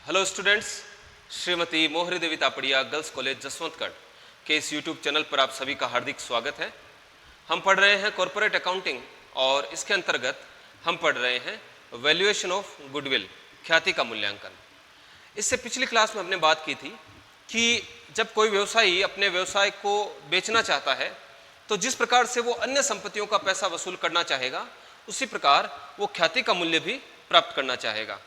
Hello students, Shrimati मोहरी देवी Tapadia girls college Jaswantgarh के इस यूट्यूब चैनल पर आप सभी का हार्दिक स्वागत है। हम पढ़ रहे हैं कॉरपोरेट अकाउंटिंग और इसके अंतर्गत हम पढ़ रहे हैं वैल्यूएशन ऑफ गुडविल, ख्याति का मूल्यांकन। इससे पिछली क्लास में हमने बात की थी कि जब कोई व्यवसायी अपने व्यवसाय को बेचना चाहता है तो जिस प्रकार से वो अन्य संपत्तियों का पैसा वसूल करना चाहेगा, उसी प्रकार वो ख्याति का मूल्य भी प्राप्त करना चाहेगा।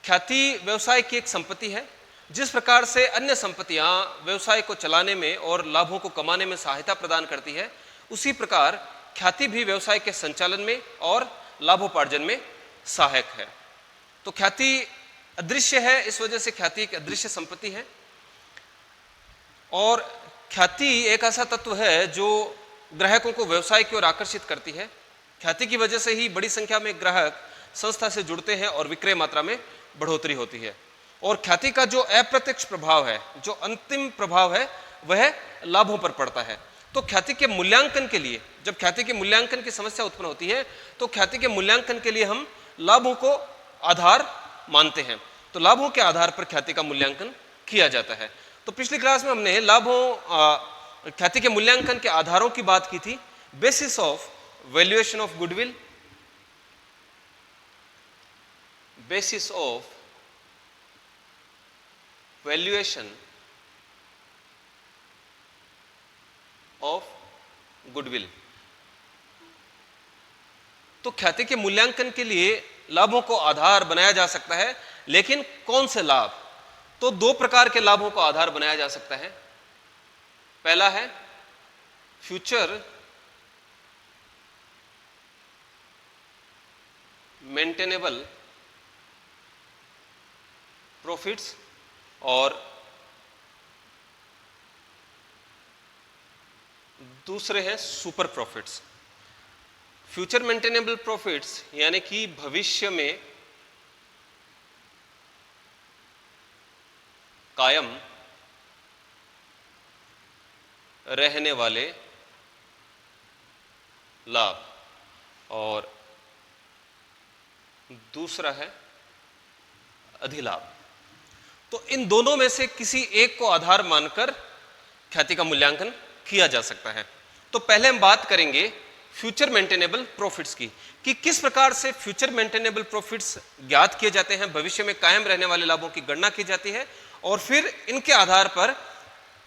ख्याति व्यवसाय की एक संपत्ति है। जिस प्रकार से अन्य संपत्तियां व्यवसाय को चलाने में और लाभों को कमाने में सहायता प्रदान करती है, उसी प्रकार ख्याति भी व्यवसाय के संचालन में और लाभोपार्जन में सहायक है। तो ख्याति अदृश्य है, इस वजह से ख्याति एक अदृश्य संपत्ति है। और ख्याति एक ऐसा तत्व है जो ग्राहकों को व्यवसाय की ओर आकर्षित करती है। ख्याति की वजह से ही बड़ी संख्या में ग्राहक संस्था से जुड़ते हैं और विक्रय मात्रा में बढ़ोतरी होती है। और ख्याति का जो अप्रत्यक्ष प्रभाव है, जो अंतिम प्रभाव है, वह लाभों पर पड़ता है। तो ख्याति के मूल्यांकन के लिए, जब ख्याति के मूल्यांकन की समस्या उत्पन्न होती है तो ख्याति के मूल्यांकन के लिए हम लाभों को आधार मानते हैं। तो लाभों के आधार पर ख्याति का मूल्यांकन किया जाता है। तो पिछली क्लास में हमने ख्याति के मूल्यांकन के आधारों की बात की थी। Basis of valuation of goodwill, basis of valuation of goodwill। तो ख्याति के मूल्यांकन के लिए लाभों को आधार बनाया जा सकता है, लेकिन कौन से लाभ? तो दो प्रकार के लाभों को आधार बनाया जा सकता है। पहला है फ्यूचर मेंटेनेबल प्रॉफिट्स और दूसरे हैं super profits. Future maintainable profits यानी कि भविष्य में कायम रहने वाले लाभ, और दूसरा है अधिलाभ। तो इन दोनों में से किसी एक को आधार मानकर ख्याति का मूल्यांकन किया जा सकता है। तो पहले हम बात करेंगे फ्यूचर मेंटेनेबल प्रॉफिट्स की, कि किस प्रकार से फ्यूचर मेंटेनेबल प्रॉफिट्स ज्ञात किए जाते हैं, भविष्य में कायम रहने वाले लाभों की गणना की जाती है, और फिर इनके आधार पर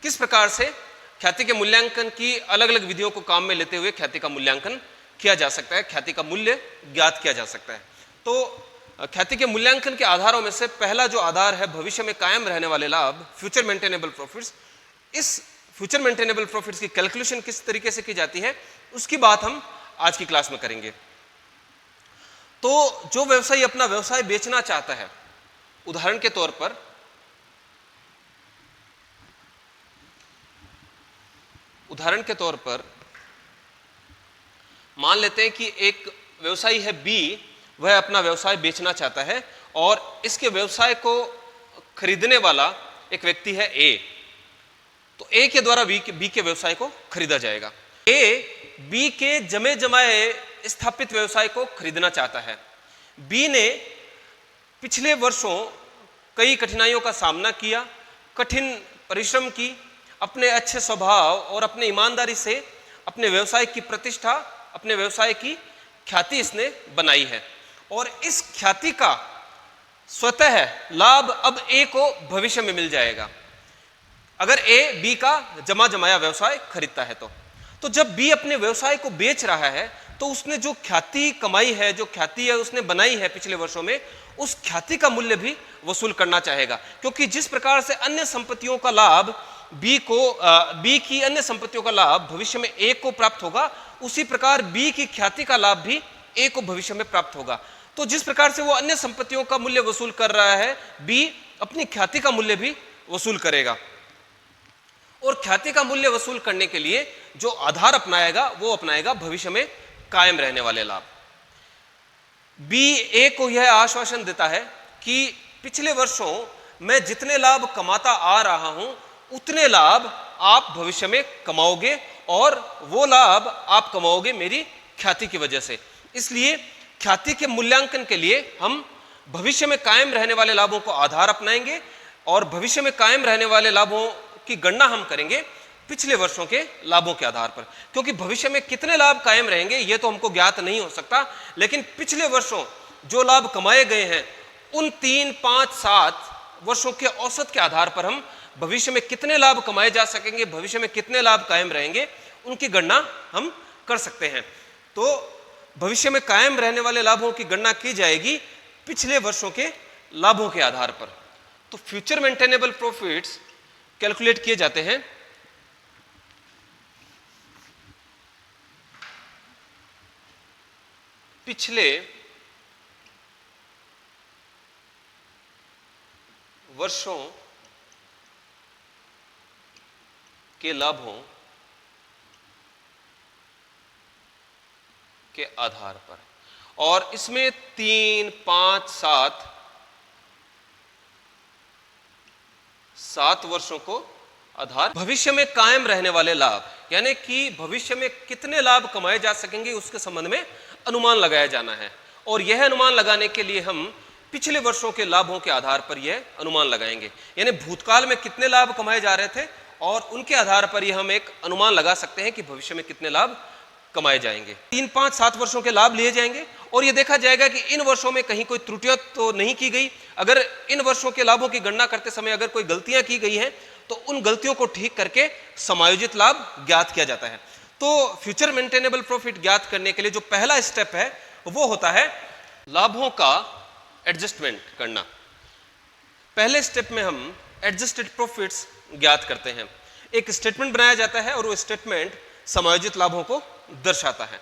किस प्रकार से ख्याति के मूल्यांकन की अलग अलग विधियों को काम में लेते हुए ख्याति का मूल्यांकन किया जा सकता है, ख्याति का मूल्य ज्ञात किया जा सकता है। तो ख्याति के मूल्यांकन के आधारों में से पहला जो आधार है भविष्य में कायम रहने वाले लाभ, फ्यूचर मेंटेनेबल प्रॉफिट्स। इस फ्यूचर मेंटेनेबल प्रॉफिट्स की कैलकुलेशन किस तरीके से की जाती है, उसकी बात हम आज की क्लास में करेंगे। तो जो व्यवसायी अपना व्यवसाय बेचना चाहता है, उदाहरण के तौर पर मान लेते हैं कि एक व्यवसायी है बी, वह अपना व्यवसाय बेचना चाहता है और इसके व्यवसाय को खरीदने वाला एक व्यक्ति है ए। तो ए के द्वारा बी के व्यवसाय को खरीदा जाएगा। ए बी के जमे जमाए स्थापित व्यवसाय को खरीदना चाहता है। बी ने पिछले वर्षों कई कठिनाइयों का सामना किया, कठिन परिश्रम की, अपने अच्छे स्वभाव और अपने ईमानदारी से अपने व्यवसाय की प्रतिष्ठा, अपने व्यवसाय की ख्याति इसने बनाई है, और इस ख्याति का स्वतः लाभ अब ए को भविष्य में मिल जाएगा अगर ए बी का जमा जमाया व्यवसाय खरीदता है। तो जब बी अपने व्यवसाय को बेच रहा है तो उसने जो ख्याति कमाई है, जो ख्याति है उसने बनाई है पिछले वर्षों में, उस ख्याति का मूल्य भी वसूल करना चाहेगा। क्योंकि जिस प्रकार से अन्य संपत्तियों का लाभ बी की अन्य संपत्तियों का लाभ भविष्य में ए को प्राप्त होगा, उसी प्रकार बी की ख्याति का लाभ भी ए को भविष्य में प्राप्त होगा। तो जिस प्रकार से वो अन्य संपत्तियों का मूल्य वसूल कर रहा है, बी अपनी ख्याति का मूल्य भी वसूल करेगा। और ख्याति का मूल्य वसूल करने के लिए जो आधार अपनाएगा, वो अपनाएगा भविष्य में कायम रहने वाले लाभ। बी ए को यह आश्वासन देता है कि पिछले वर्षों मैं जितने लाभ कमाता आ रहा हूं, उतने लाभ आप भविष्य में कमाओगे, और वो लाभ आप कमाओगे मेरी ख्याति की वजह से। इसलिए ख्याति के मूल्यांकन के लिए हम भविष्य में कायम रहने वाले लाभों को आधार अपनाएंगे और भविष्य में कायम रहने वाले लाभों की गणना हम करेंगे पिछले वर्षों के लाभों के आधार पर, क्योंकि भविष्य में कितने लाभ कायम रहेंगे ये तो हमको ज्ञात नहीं हो सकता, लेकिन पिछले वर्षों जो लाभ कमाए गए हैं उन 3, 5, 7 वर्षों के औसत के आधार पर हम भविष्य में कितने लाभ कमाए जा सकेंगे, भविष्य में कितने लाभ कायम रहेंगे, उनकी गणना हम कर सकते हैं। तो भविष्य में कायम रहने वाले लाभों की गणना की जाएगी पिछले वर्षों के लाभों के आधार पर। तो फ्यूचर मेंटेनेबल प्रॉफिट्स कैलकुलेट किए जाते हैं पिछले वर्षों के लाभों के आधार पर, और इसमें 3, 5, 7 वर्षों को आधार। भविष्य में कायम रहने वाले लाभ, यानी कि भविष्य में कितने लाभ कमाए जा सकेंगे उसके संबंध में अनुमान लगाया जाना है, और यह अनुमान लगाने के लिए हम पिछले वर्षों के लाभों के आधार पर यह अनुमान लगाएंगे। यानी भूतकाल में कितने लाभ कमाए जा रहे थे और उनके आधार पर यह हम एक अनुमान लगा सकते हैं कि भविष्य में कितने लाभ कमाए जाएंगे। 3, 5, 7 वर्षों के लाभ लिए जाएंगे और यह देखा जाएगा कि इन वर्षों में कहीं कोई त्रुटियां तो नहीं की गई। अगर इन वर्षों के लाभों की गणना करते समय अगर कोई गलतियां की गई हैं तो उन गलतियों को ठीक करके समायोजित लाभ ज्ञात किया जाता है। तो फ्यूचर मेंटेनेबल प्रॉफिट ज्ञात करने के लिए जो पहला स्टेप है वो होता है लाभों का एडजस्टमेंट करना। पहले स्टेप में हम एडजस्टेड प्रॉफिट्स ज्ञात करते हैं। एक स्टेटमेंट बनाया जाता है और वो स्टेटमेंट समायोजित लाभों को दर्शाता है।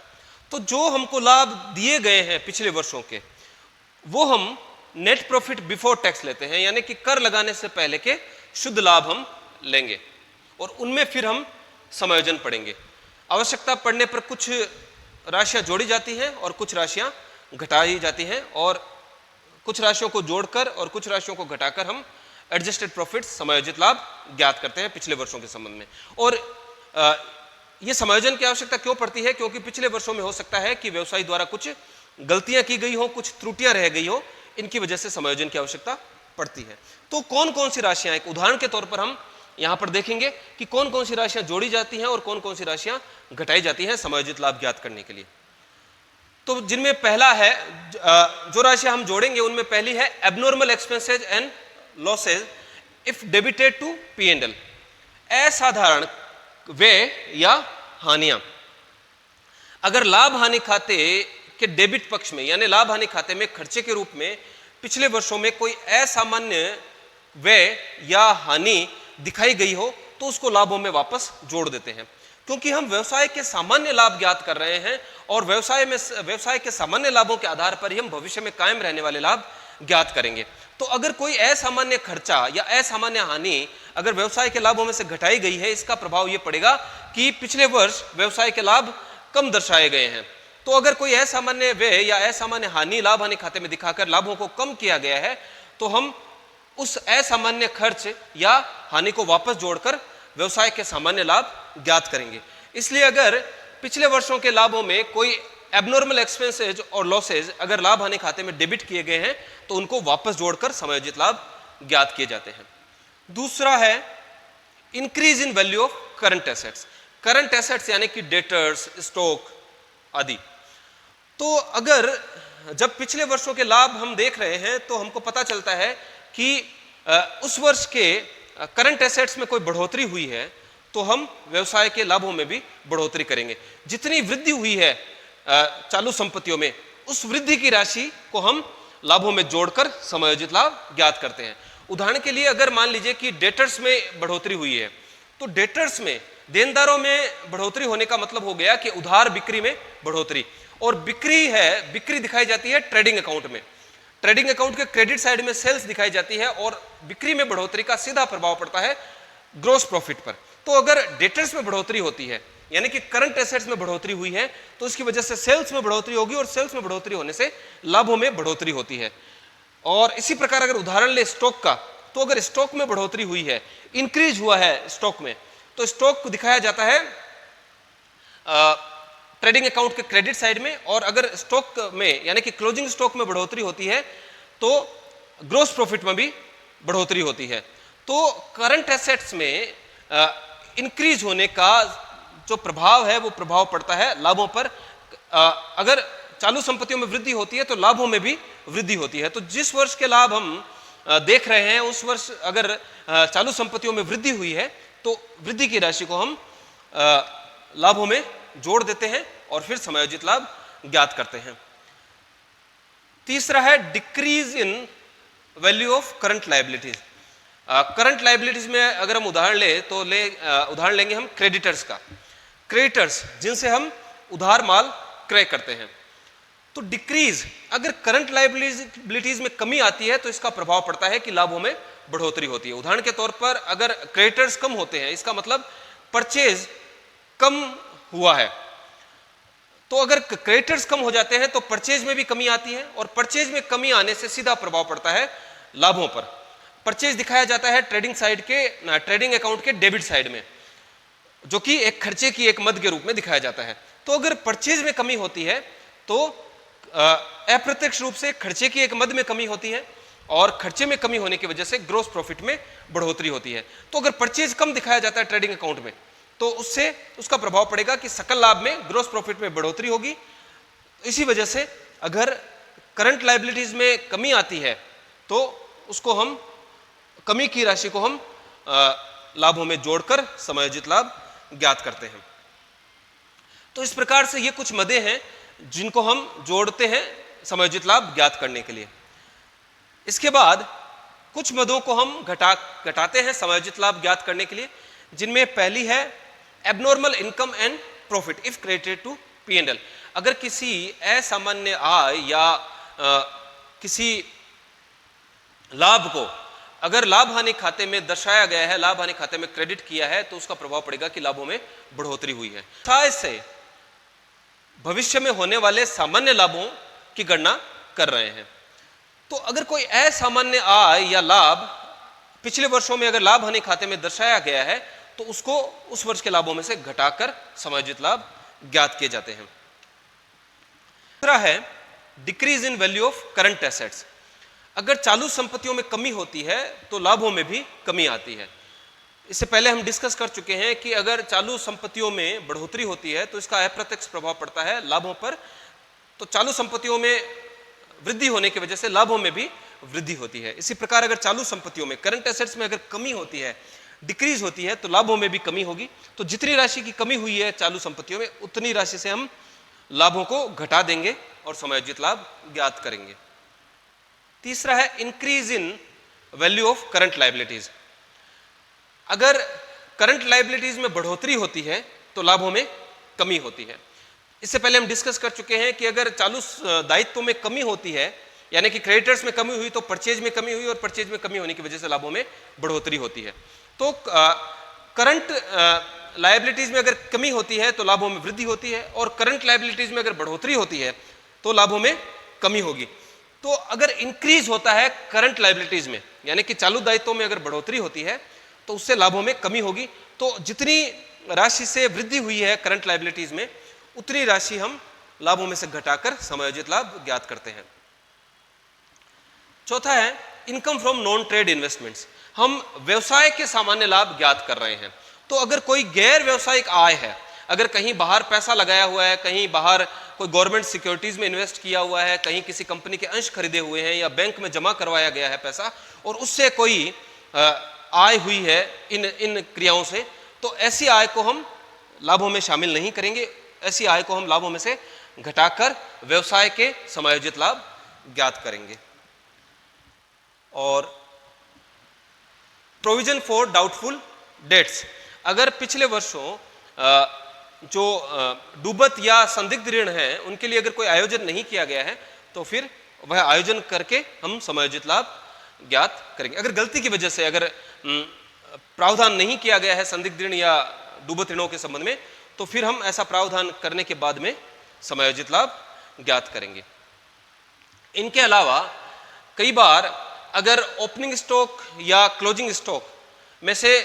तो जो हमको लाभ दिए गए हैं पिछले वर्षों के, वो हम नेट प्रॉफिट बिफोर टैक्स लेते हैं, यानी कि कर लगाने से पहले के शुद्ध लाभ हम लेंगे और उनमें फिर हम समायोजन पढ़ेंगे। आवश्यकता पड़ने पर कुछ राशियां जोड़ी जाती हैं और कुछ राशियां घटाई जाती हैं, और कुछ राशियों को जोड़कर और कुछ राशियों को घटाकर हम एडजस्टेड प्रॉफिट समायोजित लाभ ज्ञात करते हैं पिछले वर्षों के संबंध में। और ये समायोजन की आवश्यकता क्यों पड़ती है? क्योंकि पिछले वर्षों में हो सकता है कि व्यवसायी द्वारा कुछ गलतियां की गई हो, कुछ त्रुटियां रह गई हो, इनकी वजह से समायोजन की आवश्यकता पड़ती है। तो कौन कौन सी राशियां, एक उदाहरण के तौर पर हम यहां पर देखेंगे कि कौन कौन सी राशियां जोड़ी जाती हैं और कौन कौन सी राशियां घटाई जाती हैं समायोजित लाभ ज्ञात करने के लिए। तो जिनमें पहला है, जो राशियां हम जोड़ेंगे उनमें पहली है abnormal expenses and losses if debited to P&L। असाधारण व्यय या हानियां अगर लाभ हानि खाते के डेबिट पक्ष में, यानी लाभ हानि खाते में खर्चे के रूप में पिछले वर्षों में कोई असामान्य व्यय या हानि दिखाई गई हो तो उसको लाभों में वापस जोड़ देते हैं, क्योंकि हम व्यवसाय के सामान्य लाभ ज्ञात कर रहे हैं और व्यवसाय के सामान्य लाभों के आधार पर ही हम भविष्य में कायम रहने वाले लाभ ज्ञात करेंगे। तो अगर कोई असामान्य खर्चा या असामान्य हानि अगर व्यवसाय के लाभों में से घटाई गई है, इसका प्रभाव यह पड़ेगा कि पिछले वर्ष व्यवसाय के लाभ कम दर्शाए गए हैं। तो अगर कोई असामान्य व्यय या असामान्य हानि लाभ हानि खाते में दिखाकर लाभों को कम किया गया है तो हम उस असामान्य खर्च या हानि को वापस जोड़कर व्यवसाय के सामान्य लाभ ज्ञात करेंगे। इसलिए अगर पिछले वर्षों के लाभों में कोई एबनॉर्मल एक्सपेंसेज और लॉसेज अगर लाभ हानि खाते में डेबिट किए गए हैं तो उनको वापस जोड़कर समायोजित लाभ ज्ञात किए जाते हैं। दूसरा है increase in value of current assets. Current assets यानी कि डेटर्स, स्टॉक आदि। तो अगर जब पिछले वर्षों के लाभ हम देख रहे हैं तो हमको पता चलता है कि उस वर्ष के करंट एसेट्स में कोई बढ़ोतरी हुई है तो हम व्यवसाय के लाभों में भी बढ़ोतरी करेंगे। जितनी वृद्धि हुई है चालू संपत्तियों में, उस वृद्धि की राशि को हम लाभों में जोड़कर समायोजित लाभ ज्ञात करते हैं। उदाहरण के लिए अगर मान लीजिए कि डेटर्स में बढ़ोतरी हुई है तो डेटर्स में, देनदारों में बढ़ोतरी होने का मतलब हो गया कि उधार बिक्री में बढ़ोतरी, और बिक्री दिखाई जाती है ट्रेडिंग अकाउंट में। ट्रेडिंग अकाउंट के क्रेडिट साइड में सेल्स दिखाई जाती है और बिक्री में बढ़ोतरी का सीधा प्रभाव पड़ता है ग्रॉस प्रॉफिट पर। तो अगर डेटर्स में बढ़ोतरी होती है यानी कि करंट एसेट्स में बढ़ोतरी हुई है तो इसकी वजह से सेल्स में बढ़ोतरी होगी और सेल्स में बढ़ोतरी होने से लाभों में बढ़ोतरी होती है। और इसी प्रकार अगर उदाहरण ले स्टॉक का, तो अगर स्टॉक में बढ़ोतरी हुई है, इंक्रीज हुआ है स्टॉक में, तो स्टॉक को दिखाया जाता है ट्रेडिंग अकाउंट के क्रेडिट साइड में, और अगर स्टॉक में यानी कि क्लोजिंग स्टॉक में बढ़ोतरी होती है तो ग्रोस प्रॉफिट में भी बढ़ोतरी होती है। तो करंट एसेट्स में इंक्रीज होने का जो प्रभाव है वो प्रभाव पड़ता है लाभों पर। अगर चालू संपत्तियों में वृद्धि होती है तो लाभों में भी वृद्धि होती है। तो जिस वर्ष के लाभ हम देख रहे हैं उस वर्ष अगर चालू संपत्तियों में वृद्धि हुई है तो वृद्धि की राशि को हम लाभों में जोड़ देते हैं और फिर समायोजित लाभ ज्ञात करते हैं। तीसरा है decrease in value of current liabilities. Current liabilities में अगर हम उदाहरण उदाहरण लेंगे हम क्रेडिटर्स का। क्रेडिटर्स जिनसे हम उधार माल क्रय करते हैं। तो डिक्रीज, अगर करंट लायबिलिटीज में कमी आती है तो इसका प्रभाव पड़ता है कि लाभों में बढ़ोतरी होती है। उदाहरण के तौर पर अगर क्रेडिटर्स कम होते हैं इसका मतलब परचेज कम हुआ है। तो अगर क्रेडिटर्स कम हो जाते हैं तो परचेज में भी कमी आती है और परचेज में कमी आने से सीधा प्रभाव पड़ता है लाभों पर। परचेज दिखाया जाता है ट्रेडिंग अकाउंट के डेबिट साइड में, जो कि एक खर्चे की एक मद के रूप में दिखाया जाता है। तो अगर परचेज में कमी होती है तो अप्रत्यक्ष रूप से खर्चे की एक मद में कमी होती है और खर्चे में कमी होने की वजह से ग्रोस प्रॉफिट में बढ़ोतरी होती है। तो अगर परचेज कम दिखाया जाता है ट्रेडिंग अकाउंट में तो उससे उसका प्रभाव पड़ेगा कि सकल लाभ में ग्रोस प्रॉफिट में बढ़ोतरी होगी। इसी वजह से अगर करंट लायबिलिटीज में कमी आती है तो उसको हम कमी की राशि को हम लाभों में जोड़कर समायोजित लाभ ज्ञात करते हैं। तो इस प्रकार से ये कुछ मदें हैं जिनको हम जोड़ते हैं समायोजित लाभ ज्ञात करने के लिए। इसके बाद कुछ मदों को हम घटाते हैं समायोजित लाभ ज्ञात करने के लिए, जिनमें पहली है abnormal income and profit if credited to P&L। अगर किसी असामान्य आय या किसी लाभ को अगर लाभ हानि खाते में दर्शाया गया है, लाभ हानि खाते में क्रेडिट किया है, तो उसका प्रभाव पड़ेगा कि लाभों में बढ़ोतरी हुई है। से भविष्य में होने वाले सामान्य लाभों की गणना कर रहे हैं। तो अगर कोई असामान्य आय या लाभ पिछले वर्षों में अगर लाभ हानि खाते में दर्शाया गया है तो उसको उस वर्ष के लाभों में से घटाकर समायोजित लाभ ज्ञात किए जाते हैं। दूसरा है decrease in value of current assets. अगर चालू संपत्तियों में कमी होती है तो लाभों में भी कमी आती है। इससे पहले हम डिस्कस कर चुके हैं कि अगर चालू संपत्तियों में बढ़ोतरी होती है तो इसका अप्रत्यक्ष प्रभाव पड़ता है लाभों पर। तो चालू संपत्तियों में वृद्धि होने की वजह से लाभों में भी वृद्धि होती है। इसी प्रकार अगर चालू संपत्तियों में करंट एसेट्स में अगर कमी होती है, डिक्रीज होती है, तो लाभों में भी कमी होगी। तो जितनी राशि की कमी हुई है चालू संपत्तियों में उतनी राशि से हम लाभों को घटा देंगे और समायोजित लाभ ज्ञात करेंगे। तीसरा है increase in value of current liabilities. अगर करंट लायबिलिटीज में बढ़ोतरी होती है तो लाभों में कमी होती है। इससे पहले हम डिस्कस कर चुके हैं कि अगर चालू दायित्वों में कमी होती है, यानी कि क्रेडिटर्स में कमी हुई, तो परचेज में कमी हुई और परचेज में कमी होने की वजह से लाभों में बढ़ोतरी होती है। तो करंट लायबिलिटीज में अगर कमी होती है तो लाभों में वृद्धि होती है और करंट लायबिलिटीज में अगर बढ़ोतरी होती है तो लाभों में कमी होगी। तो अगर इंक्रीज होता है करंट लायबिलिटीज में, यानी कि चालू दायित्वों में अगर बढ़ोतरी होती है तो उससे लाभों में कमी होगी। तो जितनी राशि से वृद्धि हुई है करंट लायबिलिटीज में उतनी राशि हम लाभों में से घटाकर समायोजित लाभ ज्ञात करते हैं। चौथा है income from non trade investments. हम व्यवसाय के सामान्य लाभ ज्ञात कर रहे हैं। तो अगर कोई गैर व्यवसायिक आय है, अगर कहीं बाहर पैसा लगाया हुआ है, कहीं बाहर कोई गवर्नमेंट सिक्योरिटीज में इन्वेस्ट किया हुआ है, कहीं किसी कंपनी के अंश खरीदे हुए हैं या बैंक में जमा करवाया गया है पैसा और उससे कोई आय हुई है इन क्रियाओं से, तो ऐसी आय को हम लाभों में शामिल नहीं करेंगे। ऐसी आय को हम लाभों में से घटाकर व्यवसाय के समायोजित लाभ ज्ञात करेंगे। और प्रोविजन फॉर डाउटफुल डेट्स। अगर पिछले वर्षों जो डूबत या संदिग्ध ऋण है उनके लिए अगर कोई आयोजन नहीं किया गया है तो फिर वह आयोजन करके हम समायोजित लाभ ज्ञात करेंगे। अगर गलती की वजह से अगर प्रावधान नहीं किया गया है संदिग्ध ऋण या डूबत ऋणों के संबंध में तो फिर हम ऐसा प्रावधान करने के बाद में समायोजित लाभ ज्ञात करेंगे। इनके अलावा कई बार अगर ओपनिंग स्टॉक या क्लोजिंग स्टॉक में से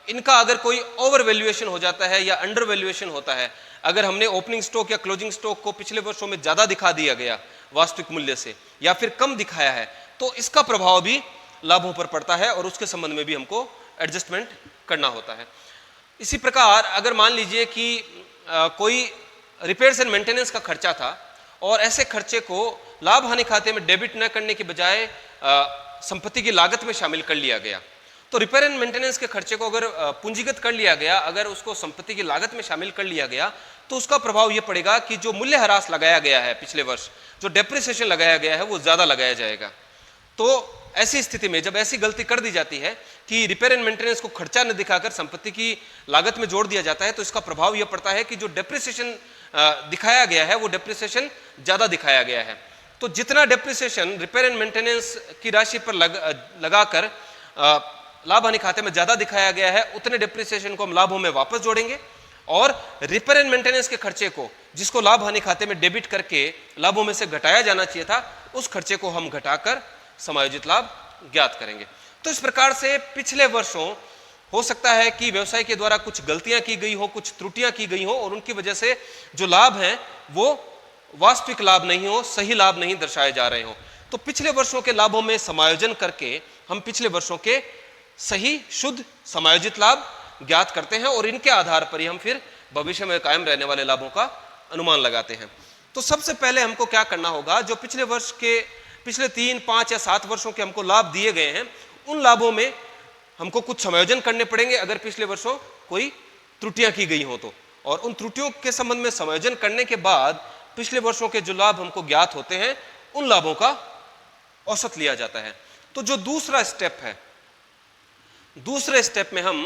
इनका अगर कोई ओवर वैल्यूएशन हो जाता है या अंडर वैल्यूएशन होता है, अगर हमने ओपनिंग स्टॉक या क्लोजिंग स्टॉक को पिछले वर्षों में ज़्यादा दिखा दिया गया वास्तविक मूल्य से या फिर कम दिखाया है, तो इसका प्रभाव भी लाभों पर पड़ता है और उसके संबंध में भी हमको एडजस्टमेंट करना होता है। इसी प्रकार अगर मान लीजिए कि कोई रिपेयर्स एंड मेंटेनेंस का खर्चा था और ऐसे खर्चे को लाभ हानि खाते में डेबिट न करने के बजाय संपत्ति की लागत में शामिल कर लिया गया, तो रिपेयर एंड मेंटेनेंस के खर्चे को अगर पूंजीगत कर लिया गया, अगर उसको संपत्ति की लागत में शामिल कर लिया गया, तो उसका प्रभाव यह पड़ेगा कि जो मूल्यह्रास लगाया गया है पिछले वर्ष, जो डेप्रिसिएशन लगाया गया है, वो ज्यादा लगाया जाएगा। तो ऐसी स्थिति में जब ऐसी गलती कर दी जाती है कि रिपेयर एंड मेंटेनेंस को खर्चा न दिखाकर संपत्ति की लागत में जोड़ दिया जाता है, तो इसका प्रभाव यह पड़ता है कि जो डेप्रिसिएशन दिखाया गया है वो डेप्रिसिएशन ज्यादा दिखाया गया है। तो जितना डेप्रिसिएशन रिपेयर एंड मेंटेनेंस की राशि पर लगाकर लाभ हानि खाते में ज्यादा दिखाया गया है, उतने डेप्रिसिएशन को हम लाभों में वापस जोड़ेंगे और रिपेयर एंड मेंटेनेंस के खर्चे को, जिसको लाभ हानि खाते में डेबिट करके लाभों में से घटाया जाना चाहिए था, उस खर्चे को हम घटाकर समायोजित लाभ ज्ञात करेंगे। तो इस प्रकार से पिछले वर्षों हो सकता है कि व्यवसाय के द्वारा कुछ गलतियां की गई हो, कुछ त्रुटियां की गई हो और उनकी वजह से जो लाभ हैं वो वास्तविक लाभ नहीं हो, सही लाभ नहीं दर्शाए जा रहे हो। तो पिछले वर्षों के लाभों में समायोजन करके हम पिछले वर्षों के सही शुद्ध समायोजित लाभ ज्ञात करते हैं और इनके आधार पर ही हम फिर भविष्य में कायम रहने वाले लाभों का अनुमान लगाते हैं। तो सबसे पहले हमको क्या करना होगा, जो पिछले वर्ष के पिछले 3, 5 या 7 वर्षों के हमको लाभ दिए गए हैं, उन लाभों में हमको कुछ समायोजन करने पड़ेंगे अगर पिछले वर्षों कोई त्रुटियां की गई हो तो, और उन त्रुटियों के संबंध में समायोजन करने के बाद पिछले वर्षों के जो लाभ हमको ज्ञात होते हैं उन लाभों का औसत लिया जाता है। तो जो दूसरा स्टेप है, दूसरे स्टेप में हम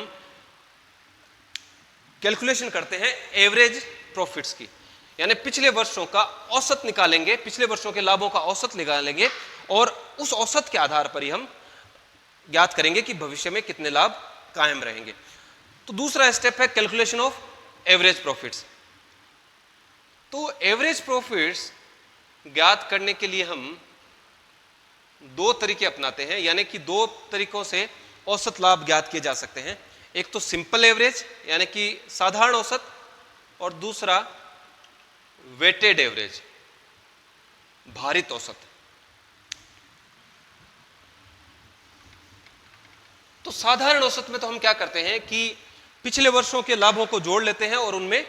कैलकुलेशन करते हैं एवरेज प्रॉफिट्स की, यानी पिछले वर्षों का औसत निकालेंगे, पिछले वर्षों के लाभों का औसत निकालेंगे और उस औसत के आधार पर ही हम ज्ञात करेंगे कि भविष्य में कितने लाभ कायम रहेंगे। तो दूसरा स्टेप है कैलकुलेशन ऑफ एवरेज प्रॉफिट्स। तो एवरेज प्रॉफिट्स ज्ञात करने के लिए हम 2 तरीके अपनाते हैं, यानी कि 2 तरीकों से औसत लाभ ज्ञात किए जा सकते हैं। एक तो सिंपल एवरेज यानी कि साधारण औसत, और दूसरा वेटेड एवरेज भारित औसत। तो साधारण औसत में तो हम क्या करते हैं कि पिछले वर्षों के लाभों को जोड़ लेते हैं और उनमें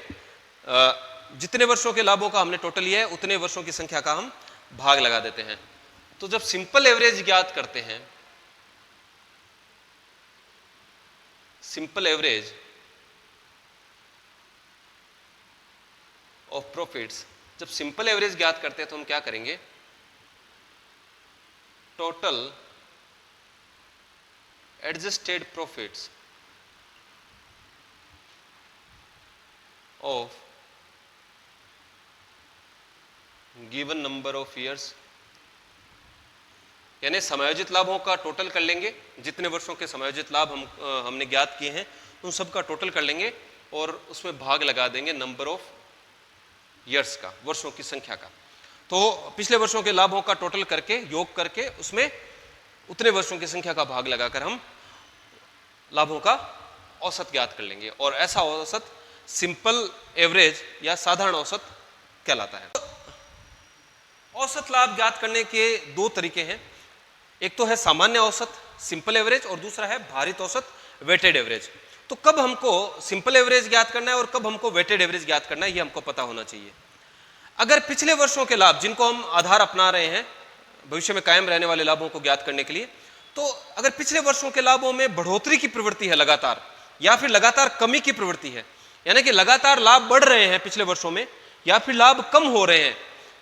जितने वर्षों के लाभों का हमने टोटल लिया है उतने वर्षों की संख्या का हम भाग लगा देते हैं। तो जब सिंपल एवरेज ज्ञात करते हैं, सिंपल एवरेज ऑफ प्रॉफिट्स, जब सिंपल एवरेज ज्ञात करते हैं तो हम क्या करेंगे, total adjusted profits of given number of years, यानी समायोजित लाभों का टोटल कर लेंगे, जितने वर्षों के समायोजित लाभ हमने ज्ञात किए हैं उन सब का टोटल कर लेंगे और उसमें भाग लगा देंगे नंबर ऑफ ईयर्स का, वर्षों की संख्या का। तो पिछले वर्षों के लाभों का टोटल करके, योग करके, उसमें उतने वर्षों की संख्या का भाग लगाकर हम लाभों का औसत ज्ञात कर लेंगे और ऐसा औसत सिंपल एवरेज या साधारण औसत कहलाता है। औसत लाभ ज्ञात करने के 2 तरीके हैं, एक तो है सामान्य औसत सिंपल एवरेज और दूसरा है भारित औसत वेटेड एवरेज। तो कब हमको सिंपल एवरेज ज्ञात करना है और कब हमको वेटेड एवरेज ज्ञात करना है, ये हमको पता होना चाहिए। अगर पिछले वर्षों के लाभ जिनको हम आधार अपना रहे हैं भविष्य में कायम रहने वाले लाभों को ज्ञात करने के लिए, तो अगर पिछले वर्षों के लाभों में बढ़ोतरी की प्रवृत्ति है लगातार या फिर लगातार कमी की प्रवृत्ति है, यानी कि लगातार लाभ बढ़ रहे हैं पिछले वर्षों में या फिर लाभ कम हो रहे हैं,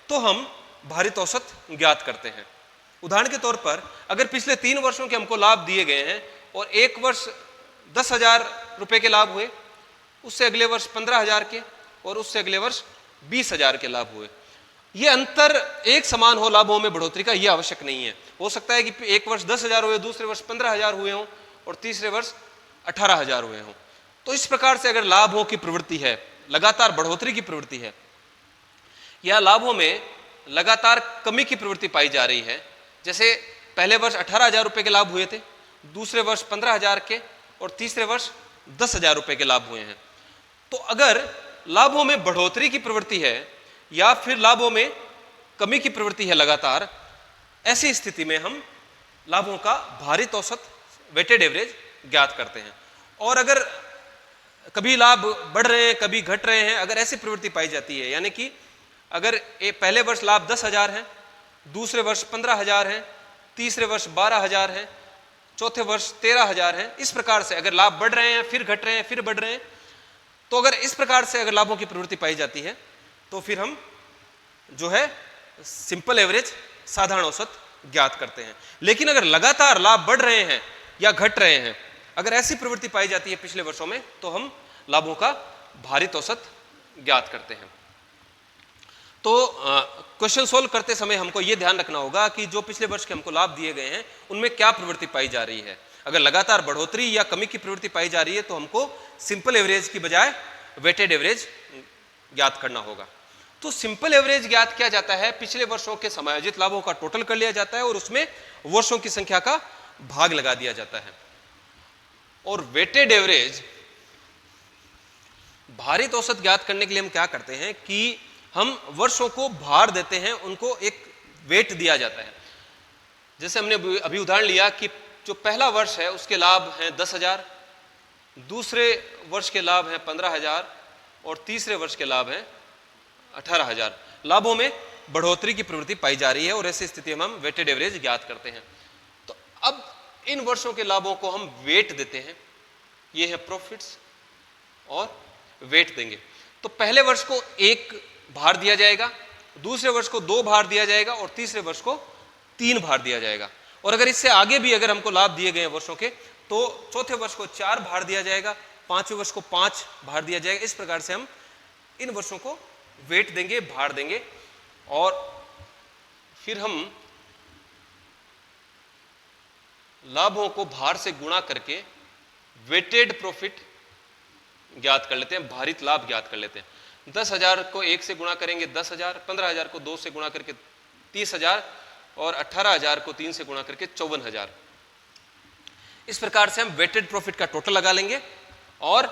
तो हम भारित औसत ज्ञात करते हैं। उदाहरण के तौर पर अगर पिछले 3 वर्षों के हमको लाभ दिए गए हैं और एक वर्ष 10,000 रुपए के लाभ हुए, उससे अगले वर्ष 15,000 के और उससे अगले वर्ष 20,000 के लाभ हुए, ये अंतर एक समान हो लाभों में बढ़ोतरी का, ये आवश्यक नहीं है। हो सकता है कि एक वर्ष 10,000 हुए, दूसरे वर्ष 15,000 हुए हों और तीसरे वर्ष 18,000 हुए हों। तो इस प्रकार से अगर लाभों की प्रवृत्ति है, लगातार बढ़ोतरी की प्रवृत्ति है या लाभों में लगातार कमी की प्रवृत्ति पाई जा रही है, जैसे पहले वर्ष 18,000 रुपए के लाभ हुए थे, दूसरे वर्ष 15,000 के और तीसरे वर्ष 10,000 रुपए के लाभ हुए हैं, तो अगर लाभों में बढ़ोतरी की प्रवृत्ति है या फिर लाभों में कमी की प्रवृत्ति है लगातार, ऐसी स्थिति में हम लाभों का भारित औसत वेटेड एवरेज ज्ञात करते हैं। और अगर कभी लाभ बढ़ रहे हैं कभी घट रहे हैं, अगर ऐसी प्रवृत्ति पाई जाती है, यानी कि अगर पहले वर्ष लाभ 10,000 है, दूसरे वर्ष 15,000 है, तीसरे वर्ष 12,000 है, चौथे वर्ष 13,000 है, इस प्रकार से अगर लाभ बढ़ रहे हैं फिर घट रहे हैं फिर बढ़ रहे हैं, तो अगर इस प्रकार से अगर लाभों की प्रवृत्ति पाई जाती है तो फिर हम जो है सिंपल एवरेज, साधारण औसत ज्ञात करते हैं। लेकिन अगर लगातार लाभ बढ़ रहे हैं या घट रहे हैं, अगर ऐसी प्रवृत्ति पाई जाती है पिछले वर्षों में, तो हम लाभों का भारित औसत ज्ञात करते हैं। तो क्वेश्चन सोल्व करते समय हमको यह ध्यान रखना होगा कि जो पिछले वर्ष के हमको लाभ दिए गए हैं उनमें क्या प्रवृत्ति पाई जा रही है। अगर लगातार बढ़ोतरी या कमी की प्रवृत्ति पाई जा रही है तो हमको सिंपल एवरेज की बजाय वेटेड एवरेज ज्ञात करना होगा। तो सिंपल एवरेज ज्ञात किया जाता है, पिछले वर्षों के समायोजित लाभों का टोटल कर लिया जाता है और उसमें वर्षों की संख्या का भाग लगा दिया जाता है। और वेटेड एवरेज, भारित औसत ज्ञात करने के लिए हम क्या करते हैं कि हम वर्षों को भार देते हैं, उनको एक वेट दिया जाता है। जैसे हमने अभी उदाहरण लिया कि जो पहला वर्ष है उसके लाभ हैं 10,000, दूसरे वर्ष के लाभ हैं 15,000 और तीसरे वर्ष के लाभ हैं 18,000। लाभों में बढ़ोतरी की प्रवृत्ति पाई जा रही है और ऐसी स्थिति में हम वेटेड एवरेज ज्ञात करते हैं। तो अब इन वर्षों के लाभों को हम वेट देते हैं, ये है प्रॉफिट्स, और वेट देंगे। तो पहले वर्ष को 1 भार दिया जाएगा, दूसरे वर्ष को 2 भार दिया जाएगा और तीसरे वर्ष को 3 भार दिया जाएगा। और अगर इससे आगे भी अगर हमको लाभ दिए गए हैं वर्षों के, तो चौथे वर्ष को 4 भार दिया जाएगा, पांचवें वर्ष को 5 भार दिया जाएगा। इस प्रकार से हम इन वर्षों को वेट देंगे, भार देंगे, और फिर हम लाभों को भार से गुणा करके वेटेड प्रॉफिट ज्ञात कर लेते हैं, भारित लाभ ज्ञात कर लेते हैं। 10,000 को 1 से गुणा करेंगे 10,000, 15,000 को 2 से गुणा करके 30,000 और 18,000 को 3 से गुणा करके 54,000। इस प्रकार से हम वेटेड प्रॉफिट का टोटल लगा लेंगे और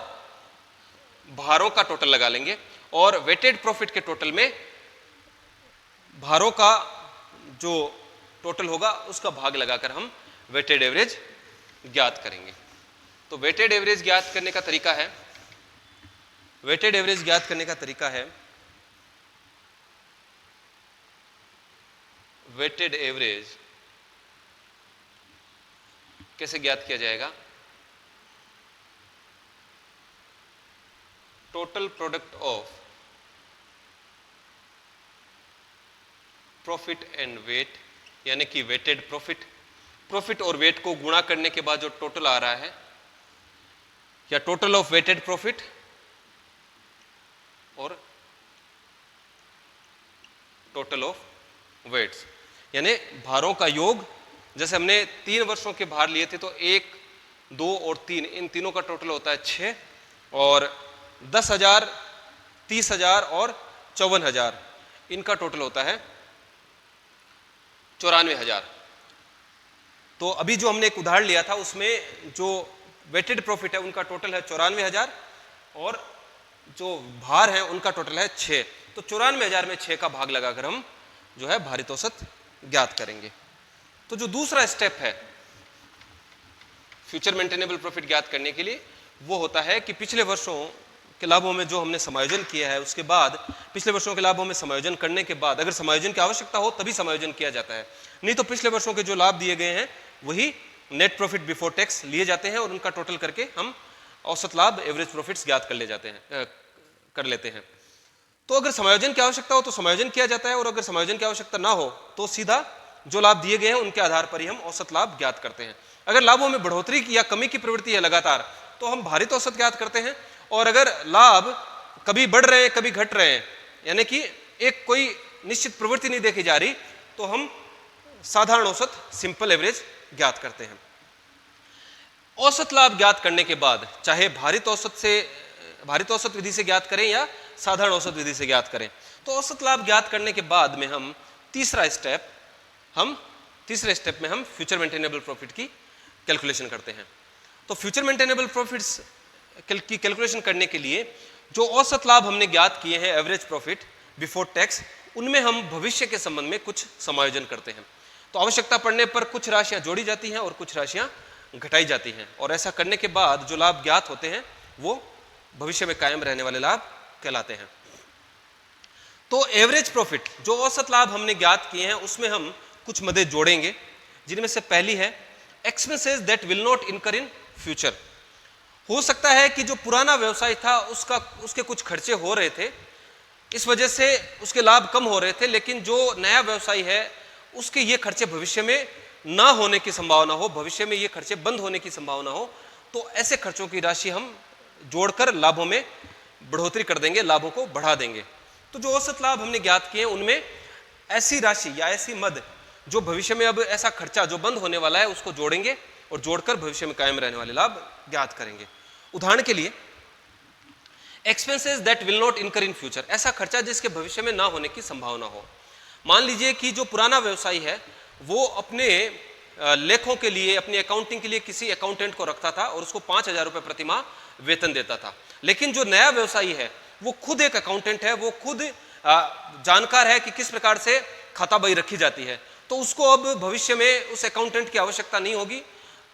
भारों का टोटल लगा लेंगे, और वेटेड प्रॉफिट के टोटल में भारों का जो टोटल होगा उसका भाग लगाकर हम वेटेड एवरेज ज्ञात करेंगे। तो वेटेड एवरेज ज्ञात करने का तरीका है, वेटेड एवरेज ज्ञात करने का तरीका है, वेटेड एवरेज कैसे ज्ञात किया जाएगा? Total product of profit and weight, यानी कि वेटेड प्रॉफिट, प्रॉफिट और वेट को गुणा करने के बाद जो टोटल आ रहा है, या टोटल ऑफ वेटेड प्रॉफिट और टोटल ऑफ वेट्स, यानी भारों का योग। जैसे हमने 3 वर्षों के भार लिए थे, तो 1, 2 और 3, इन तीनों का टोटल होता है 6, और 10,000, 30,000 और 54,000, इनका टोटल होता है 94,000। तो अभी जो हमने एक उदाहरण लिया था उसमें जो वेटेड प्रॉफिट है उनका टोटल है 94,000 और जो भार है उनका टोटल है 6। तो 94,000 में 6 का भाग लगाकर हम जो है भारित औसत ज्ञात करेंगे। तो जो दूसरा स्टेप है फ्यूचर मेंटेनेबल प्रॉफिट ज्ञात करने के लिए, वो होता है कि पिछले वर्षों के लाभों में जो हमने समायोजन किया है उसके बाद, पिछले वर्षों के लाभों में समायोजन करने के बाद, अगर समायोजन की आवश्यकता हो तभी समायोजन किया जाता है, नहीं तो पिछले वर्षों के जो लाभ दिए गए हैं वही नेट प्रॉफिट बिफोर टैक्स लिए जाते हैं और उनका टोटल करके हम औसत लाभ, एवरेज प्रॉफिट्स ज्ञात कर लेते हैं। तो अगर समायोजन की आवश्यकता हो तो समायोजन किया जाता है, और अगर समायोजन की आवश्यकता ना हो तो सीधा जो लाभ दिए गए हैं उनके आधार पर ही हम औसत लाभ ज्ञात करते हैं। अगर लाभों में बढ़ोतरी या कमी की प्रवृत्ति है लगातार, तो हम भारित औसत ज्ञात करते हैं, और अगर लाभ कभी बढ़ रहे हैं कभी घट रहे हैं, यानी कि एक कोई निश्चित प्रवृत्ति नहीं देखी जा रही, तो हम साधारण औसत, सिंपल एवरेज ज्ञात करते हैं। औसत लाभ ज्ञात करने के बाद, चाहे भारित औसत विधि से ज्ञात करें या साधारण औसत विधि से ज्ञात करें, तो औसत लाभ ज्ञात करने के बाद में हम तीसरे स्टेप में हम फ्यूचर मेंटेनेबल प्रॉफिट की कैलकुलेशन करते हैं। तो फ्यूचर मेंटेनेबल प्रॉफिट्स की कैलकुलेशन करने के लिए जो औसत लाभ हमने ज्ञात किए हैं, एवरेज प्रॉफिट बिफोर टैक्स, उनमें हम भविष्य के संबंध में कुछ समायोजन करते हैं। तो आवश्यकता पड़ने पर कुछ राशियां जोड़ी जाती हैं और कुछ राशियां घटाई जाती हैं, और ऐसा करने के बाद जो लाभ ज्ञात होते हैं वो भविष्य में कायम रहने वाले लाभ कहलाते हैं। तो एवरेज प्रॉफिट, जो औसत लाभ हमने ज्ञात किए हैं, उसमें हम कुछ मदे जोड़ेंगे, जिनमें से पहली है एक्सपेंसेस दैट विल नॉट इनकर इन फ्यूचर। हो सकता है कि जो पुराना व्यवसाय था उसके कुछ खर्चे हो रहे थे, इस वजह से उसके लाभ कम हो रहे थे, लेकिन जो नया व्यवसाय है उसके ये खर्चे भविष्य में ना होने की संभावना हो, भविष्य में ये खर्चे बंद होने की संभावना हो, तो ऐसे खर्चों की राशि हम जोड़कर लाभों में बढ़ोतरी कर देंगे, लाभों को बढ़ा देंगे। तो जो औसत लाभ हमने ज्ञात किए उनमें ऐसी राशि या ऐसी मद जो भविष्य में अब ऐसा खर्चा जो बंद होने वाला है उसको जोड़ेंगे और जोड़कर भविष्य में कायम रहने वाले लाभ ज्ञात करेंगे। उदाहरण के लिए एक्सपेंसेस दैट विल नॉट इनकर इन फ्यूचर, ऐसा खर्चा जिसके भविष्य में ना होने की संभावना हो। मान लीजिए कि जो पुराना व्यवसाय है वो अपने लेखों के लिए, अपनी अकाउंटिंग के लिए किसी अकाउंटेंट को रखता था और उसको 5,000 रुपये प्रति माह वेतन देता था, लेकिन जो नया व्यवसायी है वो खुद एक अकाउंटेंट है, वो खुद जानकार है कि किस प्रकार से खाता बही रखी जाती है, तो उसको अब भविष्य में उस अकाउंटेंट की आवश्यकता नहीं होगी,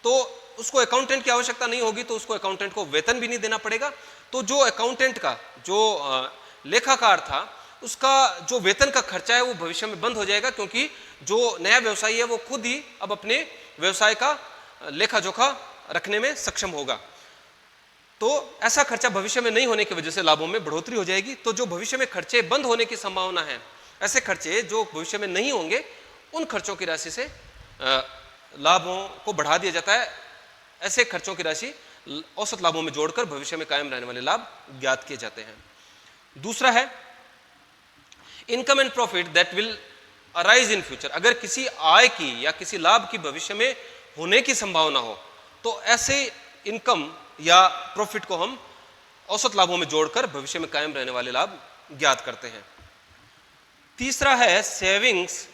तो उसको अकाउंटेंट की आवश्यकता नहीं होगी तो उसको अकाउंटेंट को वेतन भी नहीं देना पड़ेगा। तो जो अकाउंटेंट का, जो लेखाकार था, उसका जो वेतन का खर्चा है वो भविष्य में बंद हो जाएगा, क्योंकि जो नया व्यवसायी है वो खुद ही अब अपने व्यवसाय का लेखा जोखा रखने में सक्षम होगा। तो ऐसा खर्चा भविष्य में नहीं होने की वजह से लाभों में बढ़ोतरी हो जाएगी। तो जो भविष्य में खर्चे बंद होने की संभावना है, ऐसे खर्चे जो भविष्य में नहीं होंगे, उन खर्चों की राशि से लाभों को बढ़ा दिया जाता है। ऐसे खर्चों की राशि औसत लाभों में जोड़कर भविष्य में कायम रहने वाले लाभ ज्ञात किए जाते हैं। दूसरा है income and profit that will arise in future. अगर किसी आय की या किसी लाभ की भविष्य में होने की संभावना हो तो ऐसे इनकम या प्रॉफिट को हम औसत लाभों में जोड़कर भविष्य में कायम रहने वाले लाभ ज्ञात करते हैं। तीसरा है savings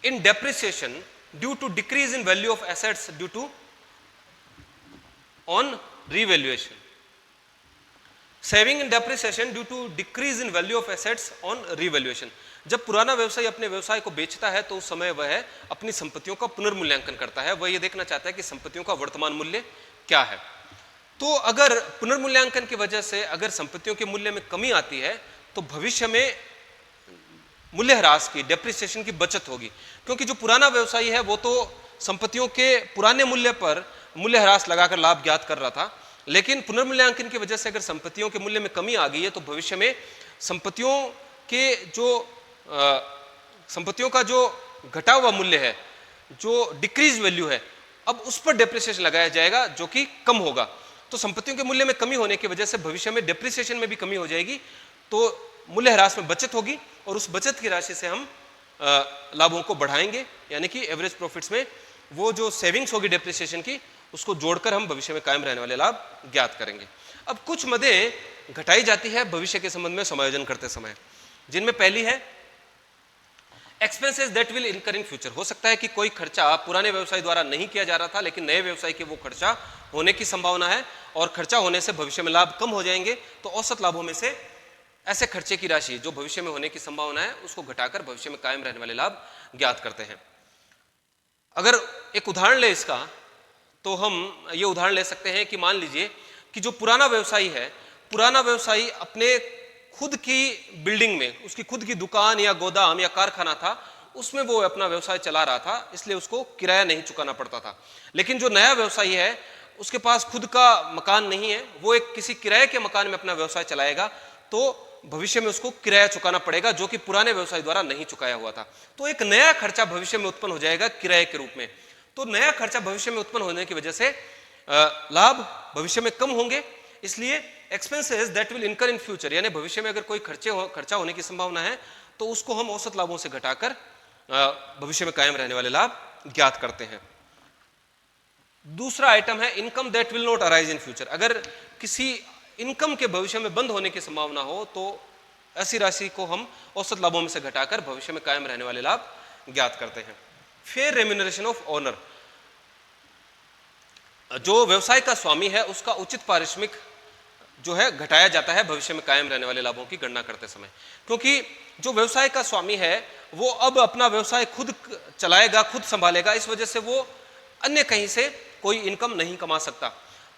in depreciation due to decrease in value of assets due to on revaluation. Saving in depreciation due to decrease in value of assets on revaluation. जब पुराना व्यवसायी अपने व्यवसाय को बेचता है तो उस समय वह अपनी संपत्तियों का पुनर्मूल्यांकन करता है, वह यह देखना चाहता है कि संपत्तियों का वर्तमान मूल्य क्या है। तो अगर पुनर्मूल्यांकन की वजह से अगर संपत्तियों के मूल्य में कमी आती है तो भविष्य में मूल्यह्रास की, डेप्रिसिएशन की बचत होगी, क्योंकि जो पुराना व्यवसायी है वो तो संपत्तियों के पुराने मूल्य पर मूल्यह्रास लगाकर लाभ ज्ञात कर रहा था, लेकिन पुनर्मूल्यांकन की वजह से अगर संपत्तियों के मूल्य में कमी आ गई है तो भविष्य में संपत्तियों का जो घटा हुआ मूल्य है, जो डिक्रीज वैल्यू है, अब उस पर डेप्रिसिएशन लगाया जाएगा जो कि कम होगा। तो संपत्तियों के मूल्य में कमी होने की वजह से भविष्य में डेप्रिसिएशन में भी कमी हो जाएगी, तो मूल्यह्रास में बचत होगी और उस बचत की राशि से हम लाभों को बढ़ाएंगे, यानी कि एवरेज प्रॉफिट्स में वो जो सेविंग्स होगी डेप्रिसिएशन की, उसको जोड़कर हम भविष्य में कायम रहने वाले लाभ ज्ञात करेंगे। अब कुछ मदें घटाई जाती है भविष्य के संबंध में समायोजन करते समय, जिनमें पहली है एक्सपेंसेस दैट विल इनकर इन फ्यूचर। हो सकता है कि कोई खर्चा पुराने व्यवसाय द्वारा नहीं किया जा रहा था, लेकिन नए व्यवसाय के वो खर्चा होने की संभावना है और खर्चा होने से भविष्य में लाभ कम हो जाएंगे, तो औसत लाभों में से ऐसे खर्चे की राशि जो भविष्य में होने की संभावना है उसको घटाकर भविष्य में कायम रहने वाले लाभ ज्ञात करते हैं। अगर एक उदाहरण ले इसका, तो हम ये उदाहरण ले सकते हैं कि मान लीजिए कि जो पुराना व्यवसायी है, पुराना व्यवसायी अपने खुद की बिल्डिंग में, उसकी खुद की दुकान या गोदाम या कारखाना था, उसमें वो अपना व्यवसाय चला रहा था, इसलिए उसको किराया नहीं चुकाना पड़ता था। लेकिन जो नया व्यवसायी है उसके पास खुद का मकान नहीं है, वो एक किसी किराए के मकान में अपना व्यवसाय चलाएगा, तो भविष्य में उसको किराया चुकाना पड़ेगा जो कि पुराने व्यवसाय द्वारा नहीं चुकाया हुआ था। तो एक नया खर्चा भविष्य में उत्पन्न हो जाएगा किराए के रूप में। तो नया खर्चा भविष्य में उत्पन्न होने की वजह से लाभ भविष्य में कम होंगे, इसलिए एक्सपेंसेस दैट विल इनकर इन फ्यूचर, यानी भविष्य में अगर कोई खर्चा होने की संभावना है तो उसको हम औसत लाभों से घटाकर भविष्य में कायम रहने वाले लाभ ज्ञात करते हैं। दूसरा आइटम है income that will not arise in future. अगर किसी इनकम के भविष्य में बंद होने की संभावना हो तो ऐसी राशि को हम औसत लाभों में से घटाकर भविष्य में कायम रहने वाले लाभ ज्ञात करते हैं। फेयर रेम्यूनरेशन ऑफ ओनर, जो व्यवसाय का स्वामी है उसका उचित पारिश्रमिक जो है घटाया जाता है भविष्य में कायम रहने वाले लाभों की गणना करते समय। क्योंकि जो व्यवसाय का स्वामी है वो अब अपना व्यवसाय खुद चलाएगा, खुद संभालेगा, इस वजह से वो अन्य कहीं से कोई इनकम नहीं कमा सकता।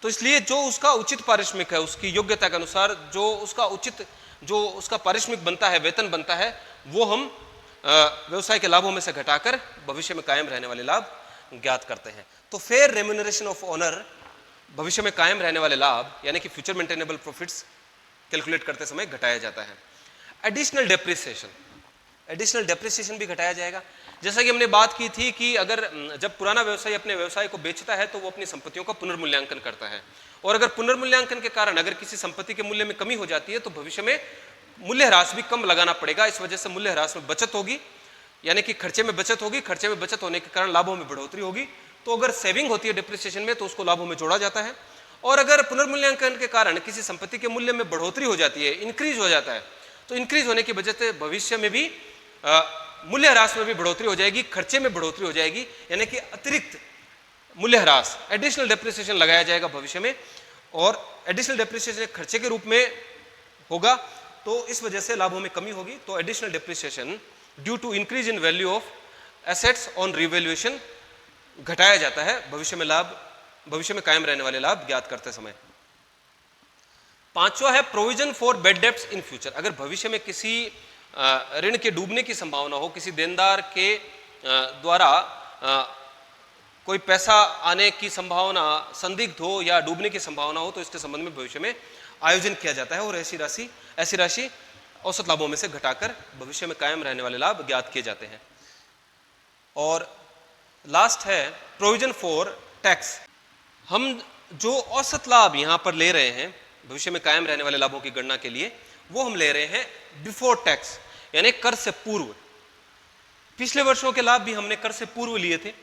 तो इसलिए जो उसका उचित पारिश्रमिक है, उसकी योग्यता के अनुसार जो उसका पारिश्रमिक बनता है, वेतन बनता है, वो हम व्यवसाय के लाभों में से घटाकर भविष्य में कायम रहने वाले लाभ ज्ञात करते हैं। तो फेयर रेम्यूनरेशन ऑफ ओनर, भविष्य में कायम रहने वाले लाभ यानी कि फ्यूचर मेंटेनेबल प्रॉफिट्स कैलकुलेट करते समय घटाया जाता है। एडिशनल डेप्रिसिएशन भी घटाया जाएगा। जैसा कि हमने बात की थी कि अगर जब पुराना व्यवसायी अपने व्यवसाय को बेचता है तो वो अपनी संपत्तियों का पुनर्मूल्यांकन करता है, और अगर पुनर्मूल्यांकन के कारण अगर किसी संपत्ति के मूल्य में कमी हो जाती है तो भविष्य में मूल्य ह्रास भी कम लगाना पड़ेगा। इस वजह से मूल्य ह्रास में बचत होगी, यानी कि खर्चे में बचत होगी। खर्चे में बचत होने के कारण लाभों में बढ़ोतरी होगी। तो अगर सेविंग होती है डिप्रिसिएशन में तो उसको लाभों में जोड़ा जाता है, और अगर पुनर्मूल्यांकन के कारण किसी संपत्ति के मूल्य में बढ़ोतरी हो जाती है, इंक्रीज हो जाता है, तो इंक्रीज होने की वजह से भविष्य में भी मूल्य ह्रास में भी बढ़ोतरी हो जाएगी, खर्चे में बढ़ोतरी हो जाएगी, यानी कि अतिरिक्त मूल्य ह्रास, एडिशनल डेप्रिसिएशन लगाया जाएगा भविष्य में, और एडिशनल डेप्रिसिएशन खर्चे के रूप में होगा, तो इस वजह से लाभों में कमी होगी। तो additional depreciation due to increase in value of assets on revaluation घटाया जाता है भविष्य में कायम रहने वाले लाभ ज्ञात करते समय। पांचवा है provision for bad debts in future. अगर भविष्य में किसी ऋण के डूबने की संभावना हो, किसी देनदार के द्वारा कोई पैसा आने की संभावना संदिग्ध हो या डूबने की संभावना हो, तो इसके संबंध में भविष्य में आयोजन किया जाता है, और ऐसी राशि औसत लाभों में से घटाकर भविष्य में कायम रहने वाले लाभ ज्ञात किए जाते हैं। और लास्ट है प्रोविजन फॉर टैक्स। हम जो औसत लाभ यहां पर ले रहे हैं भविष्य में कायम रहने वाले लाभों की गणना के लिए, वो हम ले रहे हैं बिफोर टैक्स, यानी कर से पूर्व। पिछले वर्षों के लाभ भी हमने कर से पूर्व लिए थे,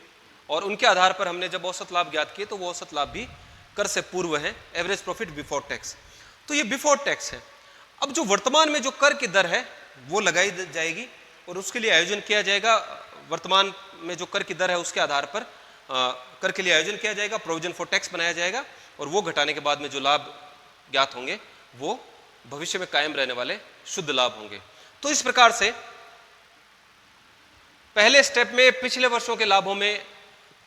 और उनके आधार पर हमने जब औसत लाभ ज्ञात किए तो वो औसत लाभ भी कर से पूर्व है, एवरेज प्रॉफिट बिफोर टैक्स। तो ये बिफोर टैक्स है। अब जो वर्तमान में जो कर की दर है वो लगाई जाएगी, और उसके लिए आयोजन किया जाएगा। वर्तमान में जो कर की दर है उसके आधार पर कर के लिए आयोजन किया जाएगा, प्रोविजन फॉर टैक्स बनाया जाएगा, और वो घटाने के बाद में जो लाभ ज्ञात होंगे वो भविष्य में कायम रहने वाले शुद्ध लाभ होंगे। तो इस प्रकार से पहले स्टेप में पिछले वर्षों के लाभों में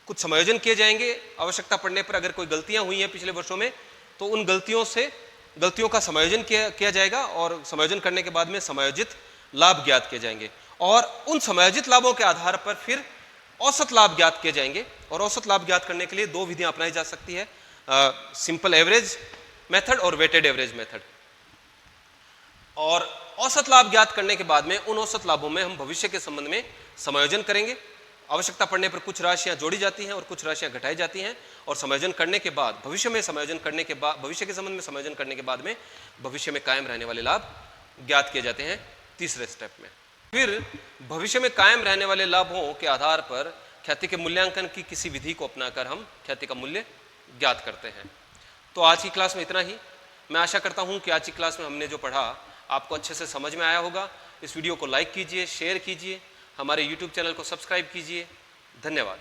कुछ समायोजन किए जाएंगे। आवश्यकता पड़ने पर अगर कोई गलतियां हुई हैं पिछले वर्षों में तो उन गलतियों का समायोजन किया जाएगा, और समायोजन करने के बाद में समायोजित लाभ ज्ञात किए जाएंगे, और उन समायोजित लाभों के आधार पर फिर औसत लाभ ज्ञात किए जाएंगे। और औसत लाभ ज्ञात करने के लिए दो विधियां अपनाई जा सकती है, सिंपल एवरेज मेथड और वेटेड एवरेज मेथड। और औसत लाभ ज्ञात करने के बाद में उन औसत लाभों में हम भविष्य के संबंध में समायोजन करेंगे। आवश्यकता पड़ने पर कुछ राशियां जोड़ी जाती हैं और कुछ राशियां घटाई जाती हैं, और समायोजन करने के बाद भविष्य के संबंध में समायोजन करने के बाद में भविष्य में कायम रहने वाले लाभ ज्ञात किए जाते हैं तीसरे स्टेप में। फिर भविष्य में कायम रहने वाले लाभों के आधार पर ख्याति के मूल्यांकन की किसी विधि को अपनाकर हम ख्याति का मूल्य ज्ञात करते हैं। तो आज की क्लास में इतना ही। मैं आशा करता हूं कि आज की क्लास में हमने जो पढ़ा आपको अच्छे से समझ में आया होगा। इस वीडियो को लाइक कीजिए, शेयर कीजिए, हमारे YouTube चैनल को सब्सक्राइब कीजिए। धन्यवाद।